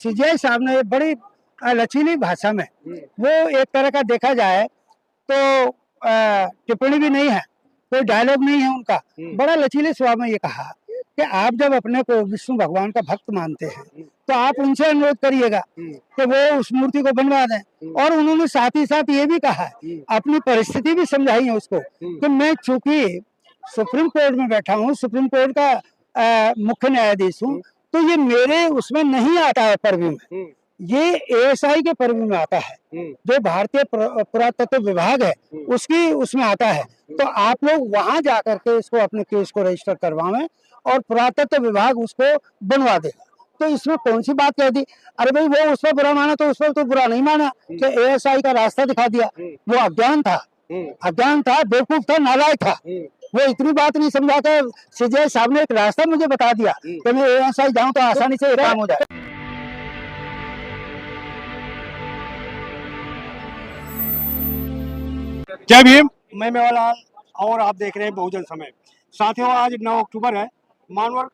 CJI साहब ने बड़ी लचीली भाषा में, वो एक तरह का देखा जाए तो टिप्पणी भी नहीं है, कोई डायलॉग नहीं है उनका, बड़ा लचीले स्वभाव में ये कहा कि आप जब अपने को विष्णु भगवान का भक्त मानते हैं तो आप उनसे अनुरोध करिएगा कि वो उस मूर्ति को बनवा दें। और उन्होंने साथ ही साथ ये भी कहा, अपनी परिस्थिति भी समझाई है उसको कि मैं चूंकि सुप्रीम कोर्ट में बैठा हूँ, सुप्रीम कोर्ट का मुख्य न्यायाधीश हूँ, तो ये मेरे उसमें नहीं आता है पर्व में, ये एएसआई के पर्व में आता है, जो भारतीय पुरातत्व विभाग है उसकी उसमें आता है। तो आप लोग वहां जाकर के इसको अपने केस को रजिस्टर करवाएं और पुरातत्व विभाग उसको बनवा देगा। तो इसमें कौन सी बात कह दी? अरे भाई वो उस पर बुरा माना तो उस पर तो बुरा नहीं माना कि एएसआई का रास्ता दिखा दिया। वो अज्ञान था, बेवकूफ था, नालायक था। वो इतनी बात नहीं समझा कर सीजेआई साहब ने एक रास्ता मुझे बता दिया कि मैं एएसआई जाऊं तो आसानी से काम हो जाए। जय भीम, मैं मेवालाल और आप देख रहे हैं बहुजन समय। साथियों, आज 9 अक्टूबर है, मानवर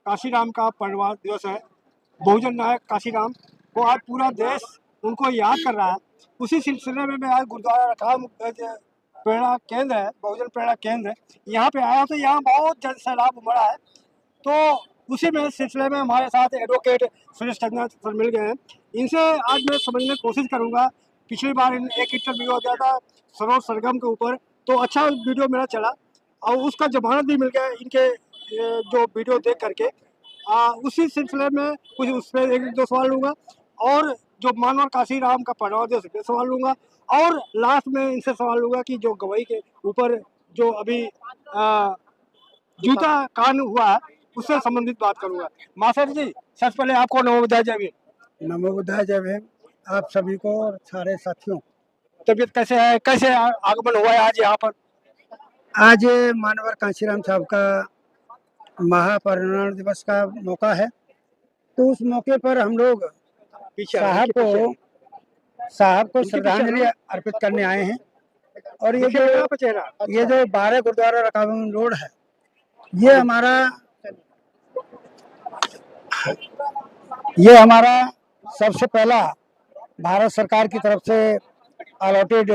काशीराम का परिवार दिवस है। बहुजन नायक काशीराम को आज पूरा देश उनको याद कर रहा है। उसी सिलसिले में मैं आज गुरुद्वारा रखाम प्रेरणा केंद्र है, बहुजन प्रेरणा केंद्र, यहाँ पे आया तो यहाँ बहुत जन सैलाब उमड़ा है। तो उसी में सिलसिले में हमारे साथ एडवोकेट सुरेश टंडन सर मिल गए हैं। इनसे आज मैं समझने की कोशिश करूँगा। पिछली बार एक इंटरव्यू हो गया था सरोवर सरगम के ऊपर, तो अच्छा वीडियो मेरा चला और उसका जमानत भी मिल गया इनके जो वीडियो देख करके। उसी सिलसिले में कुछ उस पर एक दो सवाल लूँगा और जो मानवर काशीराम का परिवार दिवस पे सवाल लूँगा और लास्ट में इनसे सवाल लूँगा कि जो गवाही के ऊपर जो अभी जूता कांड हुआ है उससे संबंधित बात करूँगा। मास्टर जी, सबसे पहले आपको नमो बुद्धाय जय भीम। नमो बुद्धाय जय भीम आप सभी को और सारे साथियों। तबीयत कैसे है, कैसे आगमन हुआ है आज यहाँ पर? आज मानवर काशीराम साहब का महापरिनिर्वाण दिवस का मौका है, तो उस मौके पर हम लोग साहब को श्रद्धांजलि अर्पित करने आए हैं। और ये जो 12 गुरुद्वारा रकाबगंज रोड है, ये हमारा सबसे पहला भारत सरकार की तरफ से अलॉटेड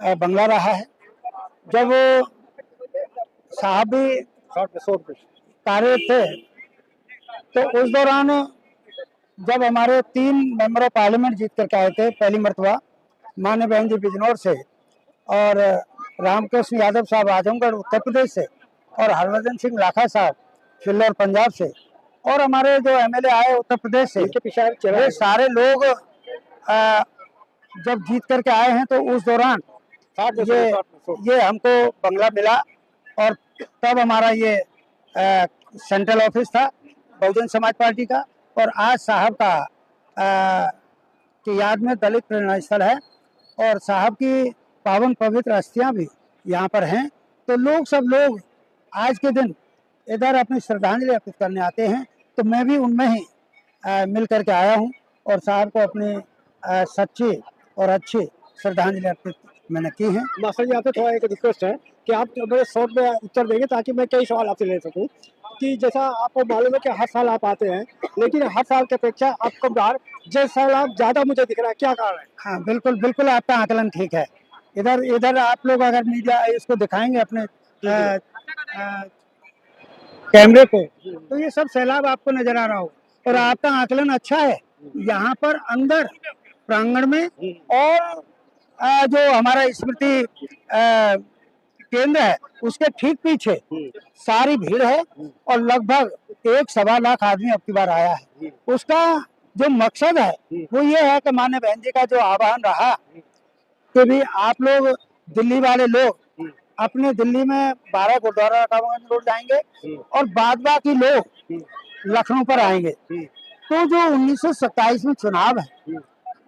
बंगला रहा है। जब साहब भी कार्यरत थे तो उस दौरान जब हमारे 3 मेंबर ऑफ पार्लियामेंट जीत करके आए थे पहली मरतबा, मान्य बहन जी बिजनौर से और रामकृष्ण यादव साहब आजमगढ़ उत्तर प्रदेश से और हरभजन सिंह लाखा साहब फिल्लौर पंजाब से और हमारे जो एमएलए आए उत्तर प्रदेश से, ये सारे लोग जब जीत करके आए हैं तो उस दौरान ये हमको बंगला मिला। और तब हमारा ये सेंट्रल ऑफिस था बहुजन समाज पार्टी का, और आज साहब का की याद में दलित प्रेरणा स्थल है और साहब की पावन पवित्र अस्थियां भी यहाँ पर हैं। तो सब लोग आज के दिन इधर अपनी श्रद्धांजलि अर्पित करने आते हैं, तो मैं भी उनमें ही मिल करके आया हूँ और साहब को अपनी सच्ची और अच्छी श्रद्धांजलि अर्पित मैंने की है। मास्टर जी, आपसे थोड़ा एक रिक्वेस्ट है कि आप मेरे शॉर्ट में उत्तर देंगे ताकि मैं कई सवाल आपसे ले सकूं। कि जैसा आपको मालूम है कि हर साल आप आते हैं, लेकिन हर साल की अपेक्षा आपको बार सैलाब ज्यादा मुझे दिख रहा है, क्या कारण है? हाँ, बिल्कुल आपका आकलन ठीक है। इधर आप लोग अगर मीडिया इसको दिखाएंगे अपने कैमरे को, तो ये सब सैलाब आपको नजर आ रहा हो और आपका आकलन अच्छा है। यहाँ पर अंदर प्रांगण में और जो हमारा स्मृति केंद्र है उसके ठीक पीछे सारी भीड़ है और लगभग 1.25 लाख आदमी अब की बार आया है। उसका जो मकसद है वो ये है कि मान्य बहन जी का जो आह्वान रहा कि भी आप लोग दिल्ली वाले लोग अपने दिल्ली में 12 गुरुद्वारा रकाबगंज रोड जाएंगे और बाद बाकी लोग लखनऊ पर आएंगे। तो जो 1927 में चुनाव है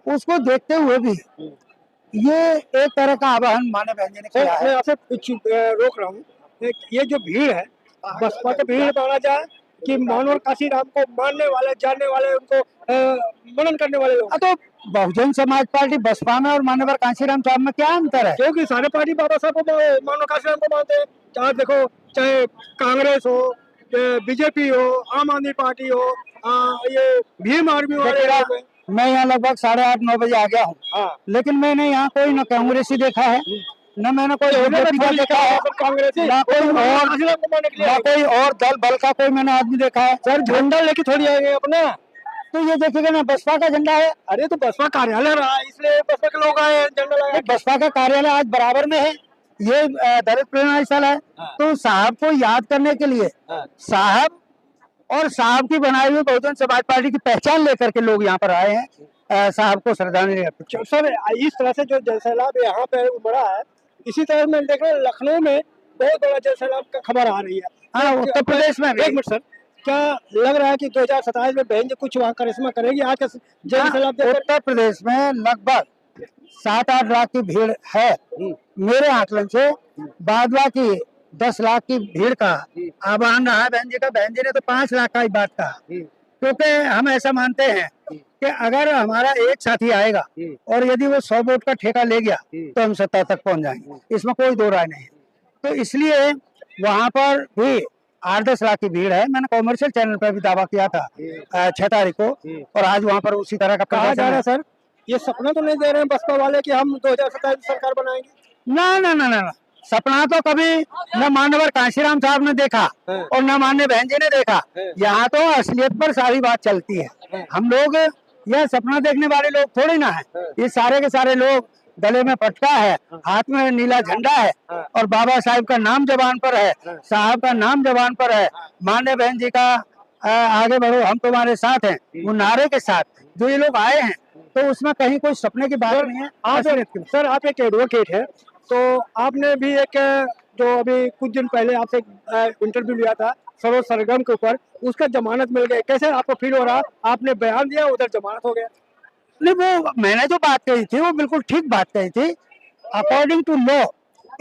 उसको देखते हुए भी ये एक तरह का आह्वान मान्य बहन जी ने किया है। मैं आपसे रोक रहा हूँ, ये जो भीड़ है बसपा की भीड़ माना जाए कि मानवर काशीराम को मानने वाले, जानने वाले, उनको मनन करने वाले लोग? तो बहुजन समाज पार्टी बसपा में और मानवर काशीराम साहब में क्या अंतर है? क्योंकि सारे पार्टी बाबा साहब को, मानवर काशीराम को मानते हैं। चाहे देखो, चाहे कांग्रेस हो, बीजेपी हो, आम आदमी पार्टी हो, ये भीम आर्मी वाले देखिएगा, लोग हैं। मैं यहाँ लगभग 8:30-9 बजे आ गया हूँ, हाँ, लेकिन मैंने यहाँ कोई न कांग्रेसी देखा है, न मैंने कोई बीजेपी का देखा है, कांग्रेसी ना कोई और काशीराम को मारने के लिए ना आए। कोई और दल बल का कोई मैंने आदमी देखा है। सर झंडा लेके थोड़ी आएंगे अपना। तो ये देखिएगा ना, बसपा का झंडा है। अरे तो बसपा कार्यालय रहा है, इसलिए बसपा के लोग आए हैं झंडा लगा ये बसपा का कार्यालय आज बराबर में है, ये दलित प्रेरणा स्थल है। हाँ। तो साहब को याद करने के लिए साहब और साहब की बनाई हुई बहुजन समाज पार्टी की पहचान लेकर के लोग यहाँ पर आए हैं साहब को श्रद्धांजलि अर्पित करने। सर इस तरह से जो जनसैलाब यहाँ पे उमड़ा है, इसी तरह मैं देख रहा हूँ लखनऊ में बहुत बड़ा जनसैलाब का खबर आ रही है। हाँ, उत्तर प्रदेश में भी। एक मिनट सर, क्या लग रहा है कि 2027 में बहन जी कुछ वहाँ करिश्मा करेगी आज का जनसैलाब देखकर? उत्तर प्रदेश में लगभग 7-8 लाख की भीड़ है मेरे आकलन से। बादवा की 10 लाख की भीड़ का आह्वान रहा है बहन जी का। बहन जी ने तो 5 लाख का ही बात कहा, क्योंकि हम ऐसा मानते हैं कि अगर हमारा एक साथी आएगा और यदि वो 100 वोट का ठेका ले गया तो हम सत्ता तक पहुंच जाएंगे, इसमें कोई दो राय नहीं है। तो इसलिए वहां पर भी 8-10 लाख की भीड़ है। मैंने कॉमर्शियल चैनल पर भी दावा किया था 6 तारीख को, और आज वहां पर उसी तरह का कहा जा प्रदर्शन रहा है। है सर, ये सपना तो नहीं दे रहे हैं बसपा वाले कि हम 2027 सरकार बनाएंगे? ना ना ना ना, सपना तो कभी न मानवर कांशीराम साहब ने देखा और न मान्य बहन जी ने देखा। यहाँ तो असलियत पर सारी बात चलती है। हम लोग यह सपना देखने वाले लोग थोड़ी ना है। ये सारे के सारे लोग, गले में पटका है, हाथ में नीला झंडा है और बाबा साहब का नाम जबान पर है, साहब का नाम जबान पर है, मान्य बहन जी का आगे बढ़ो हम तुम्हारे साथ हैं, वो नारे के साथ जो ये लोग आए हैं, तो उसमें कहीं कोई सपने की बात नहीं है। सर आप एक एडवोकेट है, तो आपने भी एक जो अभी कुछ दिन पहले आपसे इंटरव्यू लिया था सरोज सरगम के ऊपर, उसका जमानत मिल गया, कैसे आपको फील हो रहा? आपने बयान दिया, उधर जमानत हो गया। नहीं, वो मैंने जो बात कही थी वो बिल्कुल ठीक बात कही थी। अकॉर्डिंग टू लॉ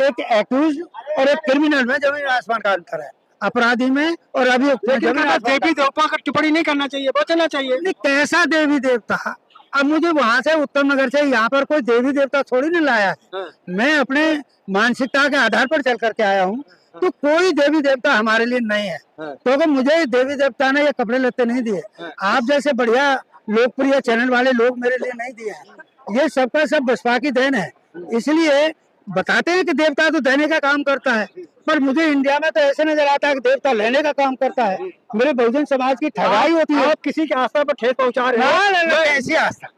एक एक्यूज और एक क्रिमिनल में जमीन आसमान का अंतर है, अपराधी में और अभियुक्त में जमीन आसमान का। देवी देवता का टिप्पणी नहीं करना चाहिए, बचना चाहिए। नहीं, कैसा देवी देवता? अब मुझे वहां से उत्तम नगर से यहाँ पर कोई देवी देवता थोड़ी नहीं लाया है। मैं अपने मानसिकता के आधार पर चल करके आया हूँ, तो कोई देवी देवता हमारे लिए नहीं है, क्योंकि मुझे देवी देवता ने ये कपड़े लत्ते नहीं दिए। आप जैसे बढ़िया लोकप्रिय चैनल वाले लोग मेरे लिए नहीं दिए हैं। ये सबका सब बसपा की देन है। इसलिए बताते हैं कि देवता तो देने का काम करता है, पर मुझे इंडिया में तो ऐसे नजर आता है कि देवता लेने का काम करता है। मेरे बहुजन समाज की ठगाई होती है। आप किसी की आस्था पर ठेस पहुंचा रहे हैं। ना, कैसी आस्था,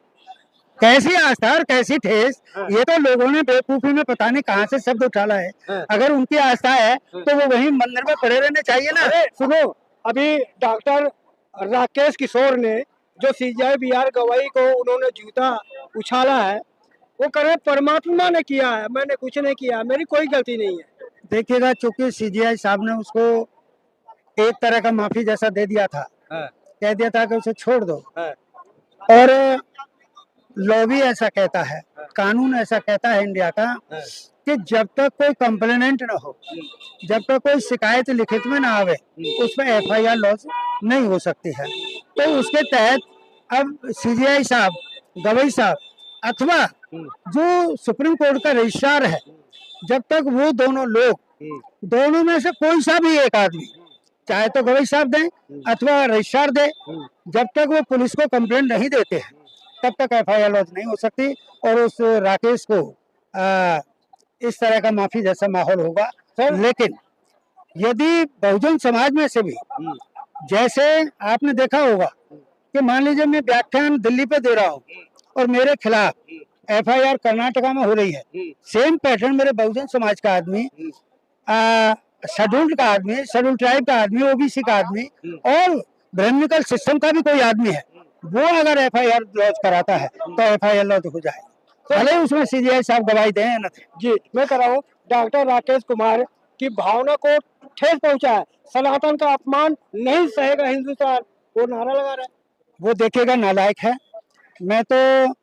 कैसी आस्था और कैसी ठेस? ये तो लोगों ने बेवकूफी में पता नहीं कहाँ से शब्द उठाला है। अगर उनकी आस्था है तो वो वहीं मंदिर में पड़े रहने चाहिए ना। सुनो, अभी डॉक्टर राकेश किशोर ने जो सीजीआई बीआर गवाही को उन्होंने जूता उछाला है, वो कह रहे परमात्मा ने किया है, मैंने कुछ नहीं किया, मेरी कोई गलती नहीं है। देखिएगा, चूंकि सीजीआई साहब ने उसको एक तरह का माफी जैसा दे दिया था, कह दिया था कि उसे छोड़ दो, और लॉ भी ऐसा कहता है, कानून ऐसा कहता है इंडिया का कि जब तक कोई कंप्लेनेंट ना हो, जब तक कोई शिकायत लिखित में ना आवे, उसमें एफआईआर लॉन्च नहीं हो सकती है। तो उसके तहत अब सीजीआई साहब, गवई साहब अथवा जो सुप्रीम कोर्ट का रजिस्ट्रार है, जब तक वो दोनों लोग, दोनों में से कोई सा भी एक आदमी, चाहे तो गवई साहब दें अथवा रजिस्ट्रार दे, जब तक वो पुलिस को कंप्लेंट नहीं देते हैं तब तक एफआईआर लॉन्च नहीं हो सकती, और उस राकेश को इस तरह का माफी जैसा माहौल होगा। लेकिन यदि बहुजन समाज में से भी, जैसे आपने देखा होगा कि मान लीजिए मैं व्याख्यान दिल्ली पे दे रहा हूँ और मेरे खिलाफ एफआईआर कर्नाटका में हो रही है, सेम पैटर्न मेरे बहुजन समाज का आदमी, शेड्यूल्ड का आदमी, शेड्यूल्ड ट्राइब का आदमी, ओबीसी का आदमी और ब्राह्मणिकल सिस्टम का भी कोई आदमी है, वो अगर एफआईआर लॉन्च कराता है तो एफआईआर लॉन्च हो जाएगा, भले उसमें सीजीआई साहब गवाही दें या न दें। जी, मैं कह रहा हूँ डॉक्टर राकेश कुमार की भावना को ठेस पहुंचा है, सनातन का अपमान नहीं सहेगा हिंदुस्तान, वो नारा लगा रहा है। वो देखेगा, नालायक है। मैं तो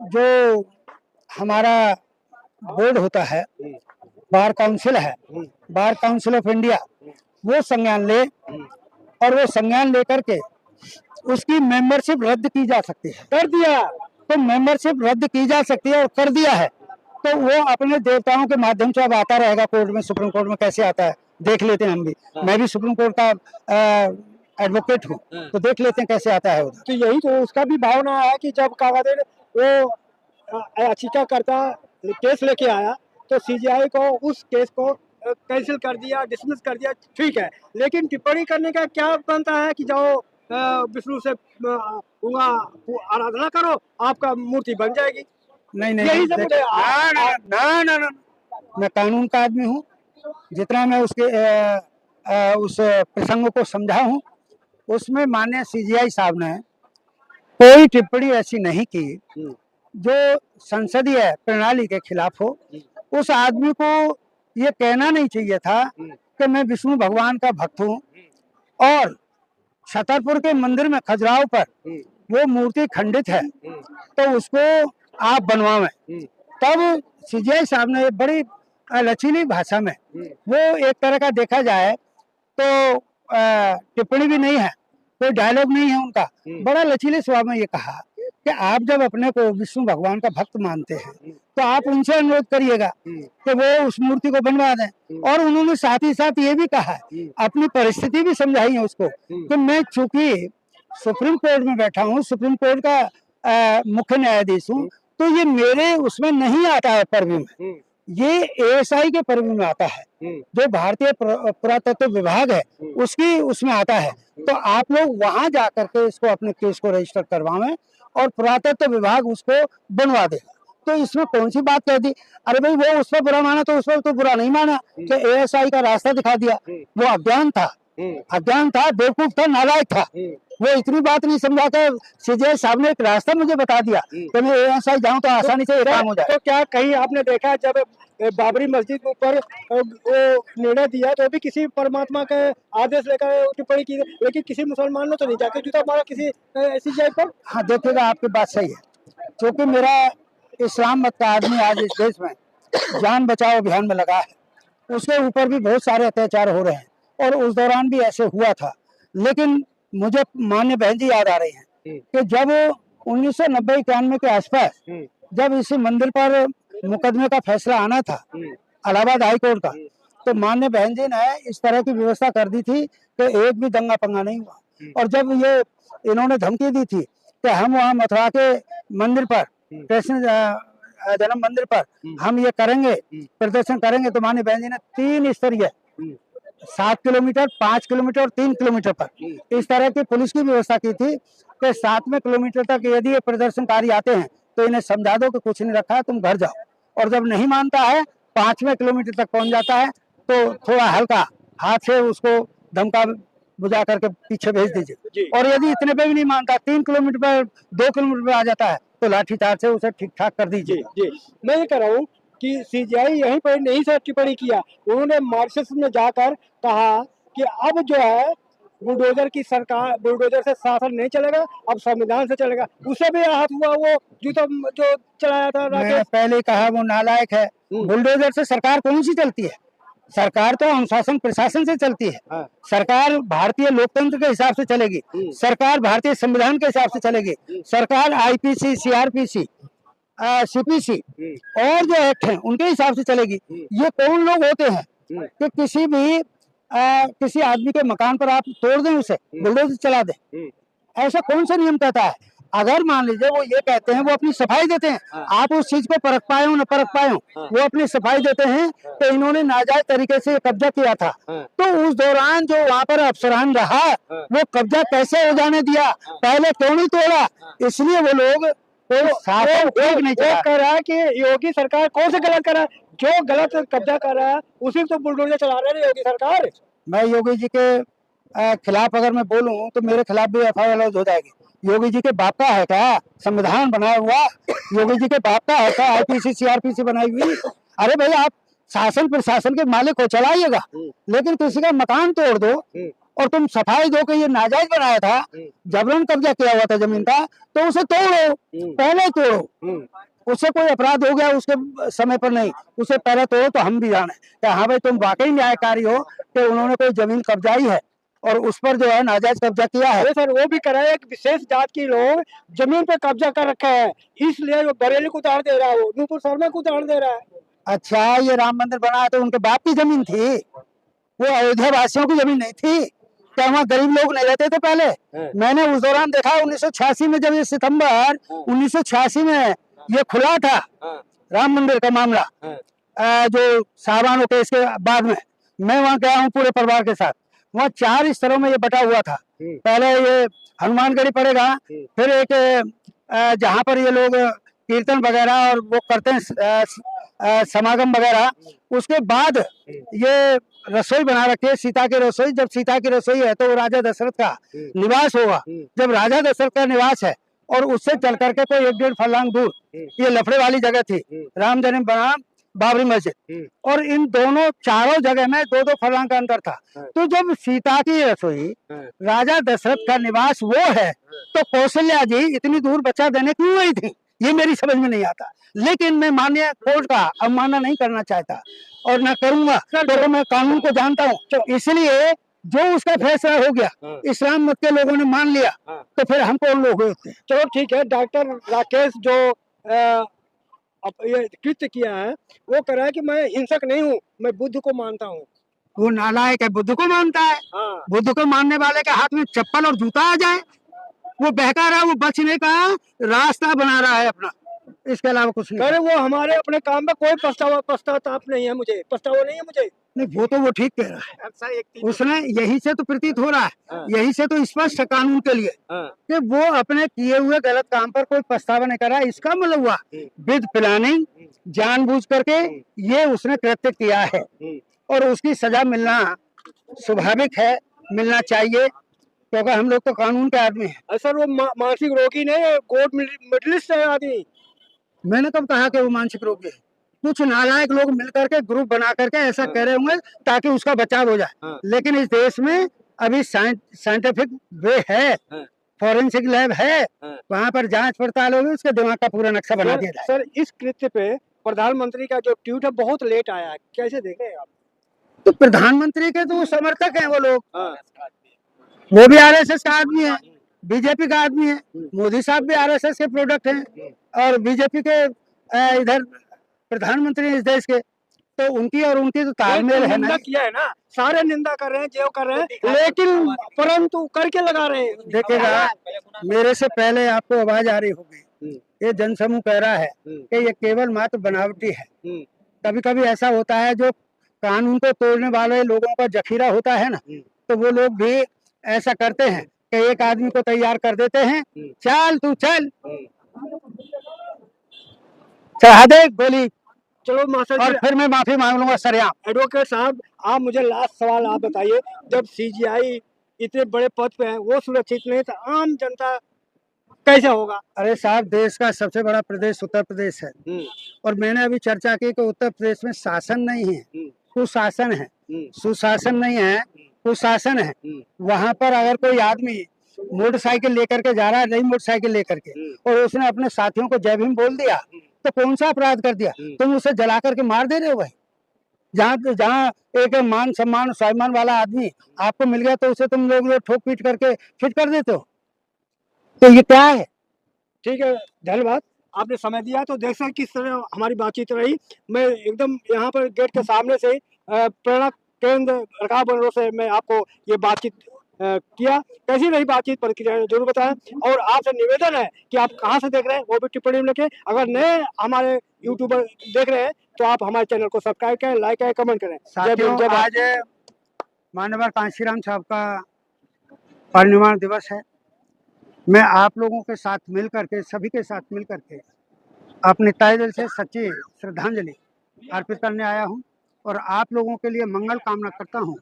जो हमारा बोर्ड होता है, बार काउंसिल है, बार काउंसिल ऑफ इंडिया, वो संज्ञान ले, और वो संज्ञान लेकर के उसकी मेंबरशिप रद्द की जा सकती है। कर दिया तो मेंबरशिप रद्द की जा सकती है, और कर दिया है तो वो अपने देवताओं के माध्यम से अब आता रहेगा कोर्ट में, सुप्रीम कोर्ट में कैसे आता है देख लेते हैं हम भी। मैं भी सुप्रीम कोर्ट का एडवोकेट हूँ, तो देख लेते हैं कैसे आता है उधर। तो यही तो उसका भी भावना है कि जब कागज वो याचिकाकर्ता केस लेके आया तो सीजीआई को उस केस को कैंसिल कर दिया, डिसमिस कर दिया, ठीक है, लेकिन टिप्पणी करने का क्या बनता है कि जाओ विष्णु से वहाँ आराधना करो, आपका मूर्ति बन जाएगी। नहीं नहीं, यही सब मुझे ना ना ना ना ना, मैं कानून का आदमी हूँ। जितना मैं उसके उस प्रसंग को समझा हूँ, उसमें माननीय सीजीआई साहब ने कोई टिप्पणी ऐसी नहीं की जो संसदीय प्रणाली के खिलाफ हो। उस आदमी को ये कहना नहीं चाहिए था कि मैं विष्णु भगवान का भक्त हूँ और छतरपुर के मंदिर में खजुराहो पर वो मूर्ति खंडित है तो उसको आप बनवावें। तब सीजीआई साहब ने बड़ी लचीली भाषा में, वो एक तरह का देखा जाए तो टिप्पणी भी नहीं है, कोई डायलॉग नहीं है उनका, बड़ा लचीले स्वभाव में ये कहा कि आप जब अपने को विष्णु भगवान का भक्त मानते हैं तो आप उनसे अनुरोध करिएगा कि वो उस मूर्ति को बनवा दें। और उन्होंने साथ ही साथ ये भी कहा, अपनी परिस्थिति भी समझाई है उसको कि मैं चूंकि सुप्रीम कोर्ट में बैठा हूँ, सुप्रीम कोर्ट का मुख्य न्यायाधीश हूँ, तो ये मेरे उसमें नहीं आता है पर्व्यू में, ये एएसआई के पर्व्यू में आता है, जो भारतीय पुरातत्व विभाग है उसकी उसमें आता है। तो आप लोग वहां जाकर के इसको अपने केस को रजिस्टर करवाएं और पुरातत्व विभाग उसको बनवा दे। तो इसमें कौन सी बात कह दी? अरे भाई वो उस पर बुरा माना तो उस पर तो बुरा नहीं माना, तो एएसआई का रास्ता दिखा दिया। वो अज्ञान था, बेवकूफ था, नालायक था, वो इतनी बात नहीं समझा कर सीजीआई साहब ने एक रास्ता मुझे बता दिया कि मैं एएसआई जाऊं तो आसानी से काम हो जाए। तो क्या कहीं आपने देखा जब बाबरी मस्जिद के ऊपर वो निर्णय दिया तो भी किसी परमात्मा के आदेश लेकर टिप्पणी की, लेकिन किसी मुसलमान ने तो नहीं जाके जूता मारा किसी सीजीआई पर? हाँ देखिएगा, आपकी बात सही है, क्योंकि मेरा इस्लाम मत का आदमी आज इस देश में जान बचाओ अभियान में लगा है, उसके ऊपर भी बहुत सारे अत्याचार हो रहे हैं और उस दौरान भी ऐसे हुआ था। लेकिन मुझे मान्य बहन जी याद आ रही हैं कि जब 1990-91 के आसपास जब इसी मंदिर पर मुकदमे का फैसला आना था इलाहाबाद हाई कोर्ट का, तो मान्य बहन जी ने इस तरह की व्यवस्था कर दी थी कि एक भी दंगा पंगा नहीं हुआ। और जब ये इन्होंने धमकी दी थी कि हम वहाँ मथुरा के मंदिर पर, कृष्ण जन्म मंदिर पर हम ये करेंगे, प्रदर्शन करेंगे, तो मान्य बहन जी ने 3 स्तरीय 7 किलोमीटर, 5 किलोमीटर और 3 किलोमीटर पर इस तरह की पुलिस की व्यवस्था की थी कि 7वें किलोमीटर तक यदि ये प्रदर्शनकारी आते हैं तो इन्हें समझा दो कि कुछ नहीं रखा है, तुम घर जाओ। और जब नहीं मानता है, 5वें किलोमीटर तक पहुंच जाता है, तो थोड़ा हल्का हाथ से उसको धमका बुझा करके पीछे भेज दीजिए। और यदि इतने पे भी नहीं मानता, 3 किलोमीटर पर, 2 किलोमीटर पर आ जाता है, तो लाठीचार्ज से उसे ठीक ठाक कर दीजिए। जी, मैं ये कह रहा हूँ कि सीजीआई यहीं पर नहीं से टिप्पणी किया, उन्होंने मॉरिशस में जाकर कहा कि अब जो है बुलडोजर की सरकार, बुलडोजर से शासन नहीं चलेगा, अब संविधान से चलेगा। उसे भी आहत हुआ, वो जो चलाया था मैंने पहले कहा वो नालायक है। बुलडोजर से सरकार कौन सी चलती है? सरकार तो अनुशासन प्रशासन से चलती है। सरकार भारतीय लोकतंत्र के हिसाब से चलेगी, सरकार भारतीय संविधान के हिसाब से चलेगी, सरकार आईपीसी, सीआरपीसी, सीपीसी और जो एक्ट हैं उनके हिसाब से चलेगी। ये कौन लोग होते हैं कि किसी आदमी के मकान पर आप तोड़ दें, उसे बुलडोजर चला दें? ऐसा कौन सा नियम कहता है? अगर मान लीजिए वो ये कहते हैं, वो अपनी सफाई देते हैं, आप उस चीज को परख पाए हो न परख पाए हो, वो अपनी सफाई देते हैं तो इन्होंने नाजायज तरीके से कब्जा किया था, तो उस दौरान जो वहाँ पर अफसरान रहा वो कब्जा कैसे हो जाने दिया, पहले क्यों नहीं तोड़ा? इसलिए वो लोग शासन ठीक नहीं कह रहा है कि योगी सरकार कौन सा गलत कर रहा है, जो गलत कब्जा कर रहा है उसी तो बुलडोजर चला रहे हैं योगी सरकार। मैं योगी जी के खिलाफ अगर मैं बोलूं तो मेरे खिलाफ भी एफआईआर लॉन्च हो जाएगी। योगी जी के बाप का है क्या संविधान बनाया हुआ? योगी जी के बाप का है क्या आईपीसी सीआरपीसी बनाई हुई? अरे भाई, आप शासन प्रशासन के मालिक को चलाइएगा, लेकिन किसी का मकान तोड़ दो और तुम सफाई दो कि ये नाजायज बनाया था, जबरन कब्जा किया हुआ था जमीन का, तो उसे तोड़ो, पहले तोड़ो। उससे कोई अपराध हो गया उसके समय पर नहीं, उसे पहले तोड़ो तो हम भी जाने कि हाँ भाई तुम वाकई न्यायकारी हो कि उन्होंने कोई जमीन कब्जाई है और उस पर जो है नाजायज कब्जा किया है। सर वो भी करा है, एक विशेष जात की लोग जमीन पे कब्जा कर रखा है, इसलिए वो बरेली को उतार दे रहा है, वो नूपुर शर्मा को उतार दे रहा है। अच्छा, ये राम मंदिर बना तो उनके बाप की जमीन थी, वो अयोध्या वासियों की जमीन नहीं थी। क्या वहाँ गरीब लोग नहीं रहते थे पहले? मैंने उस दौरान देखा 1986 में, जब ये सितंबर 1986 में ये खुला था राम मंदिर का मामला, जो साहबानों के इसके बाद में मैं वहाँ गया हूँ पूरे परिवार के साथ। वहाँ 4 स्तरों में ये बटा हुआ था। पहले ये हनुमानगढ़ी पड़ेगा, फिर एक जहाँ पर ये लोग कीर्तन वगैरह और वो करते हैं समागम वगैरह, उसके बाद ये रसोई बना रखी है, सीता की रसोई। जब सीता की रसोई है तो वो राजा दशरथ का निवास होगा। जब राजा दशरथ का निवास है और उससे चल करके कोई 1-1.5 फरलांग दूर ये लफड़े वाली जगह थी, राम जन्म बनाम बाबरी मस्जिद, और इन दोनों चारों जगह में 2-2 फरलांग का अंतर था। तो जब सीता की रसोई राजा दशरथ का निवास वो है, तो कौशल्या जी इतनी दूर बच्चा देने क्यों आई थी, ये मेरी समझ में नहीं आता। लेकिन मैं माननीय कोर्ट का अवमानना नहीं करना चाहता और ना करूंगा, तो मैं कानून को जानता हूँ। इसलिए जो उसका फैसला हो गया, इस्लाम मत के लोगों ने मान लिया, तो फिर हम कौन लोग होते हैं? चलो ठीक है। डॉक्टर राकेश जो ये कृत्य किया है, वो कह रहा है कि मैं हिंसक नहीं हूँ, मैं बुद्ध को मानता हूँ। वो नालायक है, बुद्ध को मानता है। बुद्ध को मानने वाले के हाथ में चप्पल और जूता आ जाए, वो बहका रहा है, वो बचने का रास्ता बना रहा है अपना, इसके अलावा कुछ नहीं। अरे वो हमारे अपने काम में कोई पश्चाताप नहीं है, मुझे पछतावा नहीं है मुझे। नहीं, वो तो वो ठीक कह रहा है। उसने यही से तो प्रतीत हो रहा है, यही से तो स्पष्ट है कानून के लिए कि वो अपने किए हुए गलत काम पर कोई पछतावा नहीं कर रहा है। इसका मतलब हुआ विद प्लानिंग, जानबूझ करके ये उसने कृत्य किया है, और उसकी सजा मिलना स्वाभाविक है, मिलना चाहिए, क्योंकि हम लोग तो कानून के आदमी हैं। सर वो मानसिक रोगी नहीं, गोल्ड मेडलिस्ट है आदमी। मैंने कब कहा कि वो मानसिक रोगी है? कुछ नालायक लोग मिलकर के ग्रुप बना करके ऐसा कह रहे होंगे ताकि उसका बचाव हो जाए। लेकिन इस देश में अभी साइंटिफिक वे है, फॉरेंसिक लैब है, वहाँ पर जांच पड़ताल होगी, उसके दिमाग का पूरा नक्शा बना दिया जाए। सर इस कृत्य पे प्रधानमंत्री का जो ट्वीट है बहुत लेट आया है, कैसे देख रहे हैं आप? तो प्रधानमंत्री के तो वो समर्थक हैं वो लोग, वो भी आरएसएस का आदमी है, बीजेपी का आदमी है। मोदी साहब भी आरएसएस के प्रोडक्ट हैं और बीजेपी के इधर प्रधानमंत्री इस देश के, तो उनकी और उनकी तो तालमेल है ना। किया है ना, सारे निंदा कर रहे हैं, जो कर रहे हैं, लेकिन परंतु करके लगा रहे हैं। देखिएगा, मेरे से पहले आपको आवाज आ रही होगी, ये जनसमूह कह रहा है कि ये केवल मात्र बनावटी है। कभी कभी ऐसा होता है, जो कानून को तोड़ने वाले लोगों का जखीरा होता है ना, तो वो लोग भी ऐसा करते हैं कि एक आदमी को तैयार कर देते हैं, चल तू चल, चढ़ा दे गोली, चलो मास्टर जी, और फिर मैं माफी मांग लूंगा सरेआम। एडवोकेट साहब, आप मुझे लास्ट सवाल आप बताइए, जब सीजीआई इतने बड़े पद पे है, वो सुरक्षित नहीं, तो आम जनता कैसे होगा? अरे साहब, देश का सबसे बड़ा प्रदेश उत्तर प्रदेश है, और मैंने अभी चर्चा की कि उत्तर प्रदेश में शासन नहीं है, कुशासन है। सुशासन नहीं है, कुशासन है। वहाँ पर अगर कोई आदमी मोटरसाइकिल लेकर के जा रहा है, नई मोटरसाइकिल लेकर के, और उसने अपने साथियों को जय भीम बोल दिया, तो कौन सा अपराध कर दिया? तुम उसे जला करके मार दे रहे हो भाई। जहाँ एक मान सम्मान स्वाभिमान वाला आदमी आपको मिल गया, तो उसे तुम लोग ठोक पीट करके फिट कर देते हो, तो ये क्या है? ठीक है, धन्यवाद, आपने समय दिया। तो देख सकते किस तरह हमारी बातचीत रही। मैं एकदम यहाँ पर गेट के सामने से प्रेरणा केंद्र रखा बनों से मैं आपको ये बातचीत किया। कैसी रही बातचीत, प्रतिक्रिया जरूर बताएं, और आपसे निवेदन है कि आप कहाँ से देख रहे हैं वो भी टिप्पणी में लिखें। अगर नए हमारे यूट्यूबर देख रहे हैं तो आप हमारे चैनल को सब्सक्राइब करें, लाइक करें, कमेंट करें। साथियों, आज माननीय कांशीराम साहब का परिनिर्वाण दिवस है। मैं आप लोगों के साथ मिल करके, सभी के साथ मिल करके अपने तहे दिल से सच्ची श्रद्धांजलि अर्पित करने आया हूं, और आप लोगों के लिए मंगल कामना करता हूं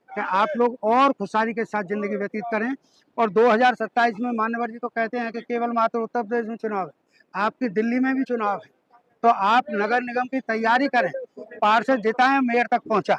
कि आप लोग और खुशहाली के साथ जिंदगी व्यतीत करें। और 2027 में मान्यवर जी तो कहते हैं कि केवल मात्र उत्तर प्रदेश में चुनाव है, आपकी दिल्ली में भी चुनाव है, तो आप नगर निगम की तैयारी करें, पार्षद जिताएं, मेयर तक पहुंचाएं।